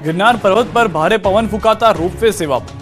गिरनार पर्वत पर भारे पवन फूंकाता रोपवे सेवा बंद।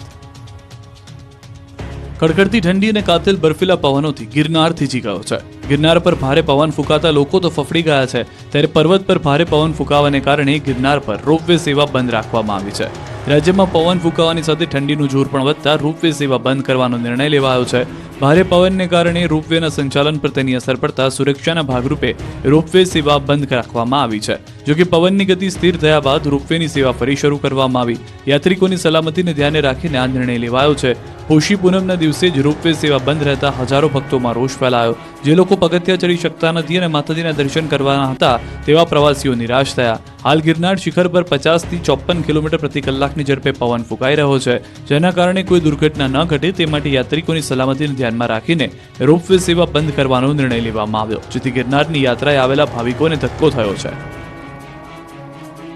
કડકડતી ઠંડી અને કાતિલ બર્ફીલા પવનોથી ગિરનાર થીજી ગયો છે। ગિરનાર પર ભારે પવન ફૂંકાતા લોકો તો ફફડી ગયા છે, ત્યારે પર્વત પર ભારે પવન ફૂંકાવાને કારણે ગિરનાર પર રોપવે સેવા બંધ રાખવામાં આવી છે। રાજ્યમાં પવન ફૂંકાવાની સાથે ઠંડીનું જોર પણ વધતા રોપવે સેવા બંધ કરવાનો નિર્ણય લેવાયો છે। ભારે પવનને કારણે રોપવેના સંચાલન પર તેની અસર પડતા સુરક્ષાના ભાગરૂપે રોપવે સેવા બંધ રાખવામાં આવી છે। જોકે પવનની ગતિ સ્થિર થયા બાદ રોપવેની સેવા ફરી શરૂ કરવામાં આવી। યાત્રિકોની સલામતીને ધ્યાને રાખીને આ નિર્ણય લેવાયો છે। પોષી પૂનમના દિવસે જ રોપવે સેવા બંધ રહેતા હજારો ભક્તોમાં રોષ ફેલાયો। જે લોકો પગથિયા ચડી શકતા નથી અને માતાજીના દર્શન કરવાના હતા તેવા પ્રવાસીઓ નિરાશ થયા। હાલ ગિરનાર શિખર પર 50 થી 54 કિલોમીટર પ્રતિ કલાકની ઝડપે પવન ફૂંકાઈ રહ્યો છે, જેના કારણે કોઈ દુર્ઘટના ન ઘટે તે માટે યાત્રિકોની સલામતીને ધ્યાનમાં રાખીને રોપવે સેવા બંધ કરવાનો નિર્ણય લેવામાં આવ્યો, જેથી ગિરનારની યાત્રાએ આવેલા ભાવિકોને ધક્કો થયો છે।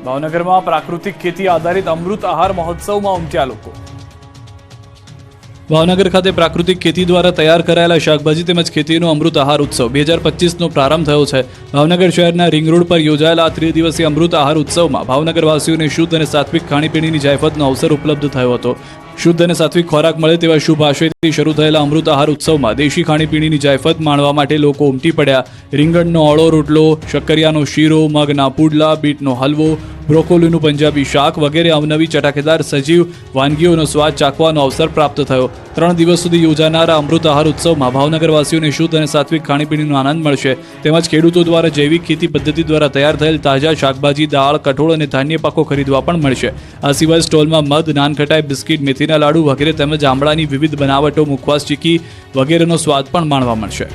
ભાવનગરમાં પ્રાકૃતિક ખેતી આધારિત અમૃત આહાર મહોત્સવમાં ઉમટ્યા લોકો। ભાવનગર ખાતે પ્રાકૃતિક ખેતી દ્વારા તૈયાર કરાયેલા શાકભાજી તેમજ ખેતીનો અમૃત આહાર ઉત્સવ 2025નો પ્રારંભ થયો છે। ભાવનગર શહેરના રિંગ રોડ પર યોજાયેલા 3 દિવસીય અમૃત આહાર ઉત્સવમાં ભાવનગરવાસીઓને શુદ્ધ અને સાત્વિક ખાણીપીણીની જાયફતનો અવસર ઉપલબ્ધ થયો હતો। શુદ્ધ અને સાત્વિક ખોરાક મળે તેવા શુભ આશયથી શરૂ થયેલા અમૃત આહાર ઉત્સવમાં દેશી ખાણીપીણીની જાયફત માણવા માટે લોકો ઉમટી પડ્યા। રીંગણનો અળો રોટલો, શક્કરિયાનો શીરો, મગના પુડલા, બીટનો હલવો, બ્રોકોલીનું પંજાબી શાક વગેરે અવનવી ચટાકેદાર સજીવ વાનગીઓનો સ્વાદ ચાખવાનો અવસર પ્રાપ્ત થયો। 3 દિવસ સુધી યોજાનારા અમૃત આહાર ઉત્સવમાં ભાવનગરવાસીઓને શુદ્ધ અને સાત્વિક ખાણીપીણીનો આનંદ મળશે, તેમજ ખેડૂતો દ્વારા જૈવિક ખેતી પદ્ધતિ દ્વારા તૈયાર થયેલ તાજા શાકભાજી, દાળ, કઠોળ અને ધાન્ય પાકો ખરીદવા પણ મળશે। આ સિવાય સ્ટોલમાં મધ, નાનખટાઈ, બિસ્કિટ, મેથીના લાડુ વગેરે તેમજ આમળાની વિવિધ બનાવટો, મુખવાસ, ચીકી વગેરેનો સ્વાદ પણ માણવા મળશે।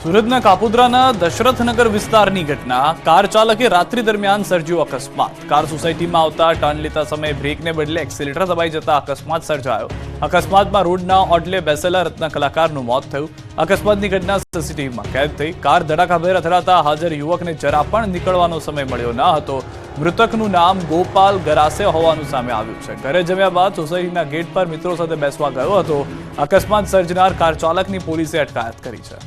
સુરતના કાપોદ્રાના દશરથનગર વિસ્તારની ઘટના। કાર ચાલકે રાત્રિ દરમિયાન સર્જ્યો અકસ્માત। કાર સોસાયટીમાં આવતા ટર્ન લેતા સમયે બ્રેકને બદલે એક્સિલેટર દબાઈ જતા અકસ્માત સર્જાયો। અકસ્માતમાં રોડના ઓટલે બેસેલા રત્ન કલાકારનું મોત થયું। અકસ્માતની ઘટના સીસીટીવીમાં કેદ થઈ। કાર ધડાકાભેર અથડાતા હાજર યુવકને જરા પણ નીકળવાનો સમય મળ્યો ન હતો। મૃતકનું નામ ગોપાલ ગરાસે હોવાનું સામે આવ્યું છે। ઘરે જમ્યા બાદ સોસાયટીના ગેટ પર મિત્રો સાથે બેસવા ગયો હતો। અકસ્માત સર્જનાર કાર ચાલકની પોલીસે અટકાયત કરી છે।